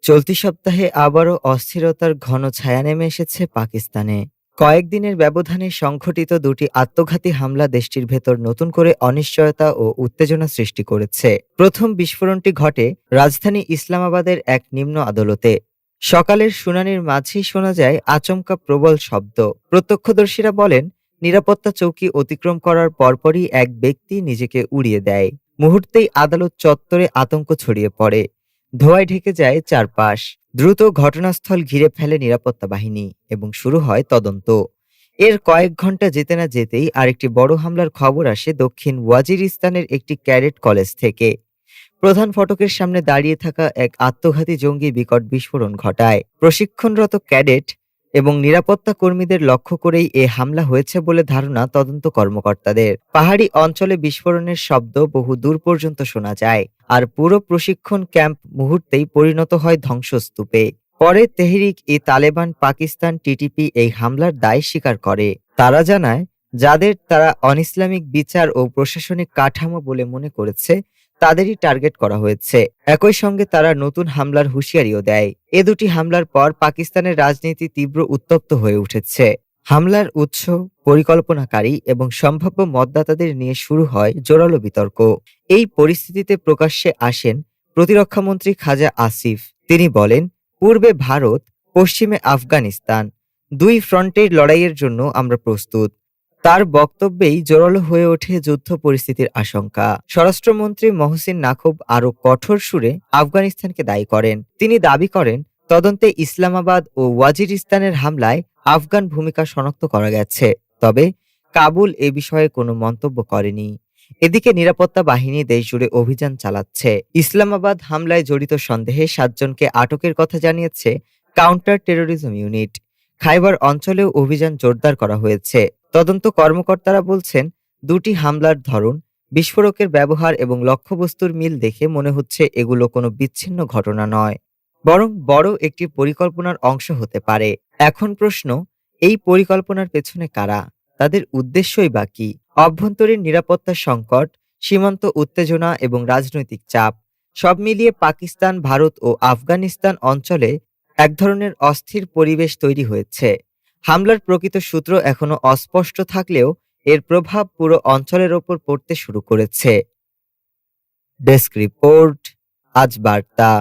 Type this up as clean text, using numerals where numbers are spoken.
চলতি সপ্তাহে আবারও অস্থিরতার ঘন ছায়া নেমে এসেছে পাকিস্তানে। কয়েকদিনের ব্যবধানে সংঘটিত দুটি আত্মঘাতী হামলা দেশটির ভেতর নতুন করে অনিশ্চয়তা ও উত্তেজনা সৃষ্টি করেছে। প্রথম বিস্ফোরণটি ঘটে রাজধানী ইসলামাবাদের এক নিম্ন আদালতে। সকালের শুনানির মাঝেই শোনা যায় আচমকা প্রবল শব্দ। প্রত্যক্ষদর্শীরা বলেন, নিরাপত্তা চৌকি অতিক্রম করার পরপরই এক ব্যক্তি নিজেকে উড়িয়ে দেয়। মুহূর্তেই আদালত চত্বরে আতঙ্ক ছড়িয়ে পড়ে। ধোঁয়ায় ঢেকে যায় চারপাশ। দ্রুত ঘটনাস্থল ঘিরে ফেলে নিরাপত্তা বাহিনী এবং শুরু হয় তদন্ত। এর কয়েক ঘন্টা যেতে না যেতেই আরেকটি বড় হামলার খবর আসে দক্ষিণ ওয়াজিরিস্তানের একটি ক্যাডেট কলেজ থেকে। প্রধান ফটকের সামনে দাঁড়িয়ে থাকা এক আত্মঘাতী জঙ্গি বিকট বিস্ফোরণ ঘটায়। প্রশিক্ষণরত ক্যাডেট এবং নিরাপত্তা কর্মীদের লক্ষ্য করেই এ হামলা হয়েছে বলে ধারণা তদন্ত কর্মকর্তাদের। পাহাড়ি অঞ্চলে বিস্ফোরণের শব্দ বহু দূর পর্যন্ত শোনা যায়, আর পুরো প্রশিক্ষণ ক্যাম্প মুহূর্তেই পরিণত হয় ধ্বংসস্তূপে। পরে তেহরিক-ই-তালেবান পাকিস্তান টিটিপি এই হামলার দায় স্বীকার করে। তারা জানায়, যাদের তারা অনিসলামিক বিচার ও প্রশাসনিক কাঠামো বলে মনে করেছে তাদেরই টার্গেট করা হয়েছে। একই সঙ্গে তারা নতুন হামলার হুঁশিয়ারিও দেয়। এ দুটি হামলার পর পাকিস্তানের রাজনীতি তীব্র উত্তপ্ত হয়ে উঠেছে। হামলার উৎস, পরিকল্পনাকারী এবং সম্ভাব্য মদদাতাদের নিয়ে শুরু হয় জোরালো বিতর্ক। এই পরিস্থিতিতে প্রকাশ্যে আসেন প্রতিরক্ষামন্ত্রী খাজা আসিফ। তিনি বলেন, পূর্বে ভারত, পশ্চিমে আফগানিস্তান, দুই ফ্রন্টের লড়াইয়ের জন্য আমরা প্রস্তুত। তার বক্তব্যেই জোরালো হয়ে ওঠে যুদ্ধ পরিস্থিতির আশঙ্কা। স্বরাষ্ট্রমন্ত্রী মহসিন নাকব আরও কঠোর সুরে আফগানিস্তানকে দায়ী করেন। তিনি দাবি করেন, তদন্তে ইসলামাবাদ ও ওয়াজিরিস্তানের হামলায় আফগান ভূমিকা শনাক্ত করা গেছে, তবে কাবুল এ বিষয়ে কোনো মন্তব্য করেনি। এদিকে নিরাপত্তা বাহিনী দেশজুড়ে অভিযান চালাচ্ছে। ইসলামাবাদ হামলায় জড়িত সন্দেহে 7 জনকে আটকের কথা জানিয়েছে কাউন্টার টেরোরিজম ইউনিট। খাইবার অঞ্চলেও অভিযান জোরদার করা হয়েছে। তদন্ত কর্মকর্তারা বলছেন, দুটি হামলার ধরন, বিস্ফোরকের ব্যবহার এবং লক্ষ্যবস্তুর মিল দেখে মনে হচ্ছে এগুলো কোনো বিচ্ছিন্ন ঘটনা নয়, বরং বড় একটি পরিকল্পনার অংশ হতে পারে। এখন প্রশ্ন, এই পরিকল্পনার পেছনে কারা? তাদের উদ্দেশ্যই বা কি? অভ্যন্তরীণ নিরাপত্তা সংকট, সীমান্ত উত্তেজনা এবং রাজনৈতিক চাপ সব মিলিয়ে পাকিস্তান, ভারত ও আফগানিস্তান অঞ্চলে এক ধরনের অস্থির পরিবেশ তৈরি হয়েছে। হামলার প্রকৃত সূত্র এখনো অস্পষ্ট থাকলেও এর প্রভাব পুরো অঞ্চলের ওপর পড়তে শুরু করেছে। ডেস্ক রিপোর্ট, আজ বার্তা।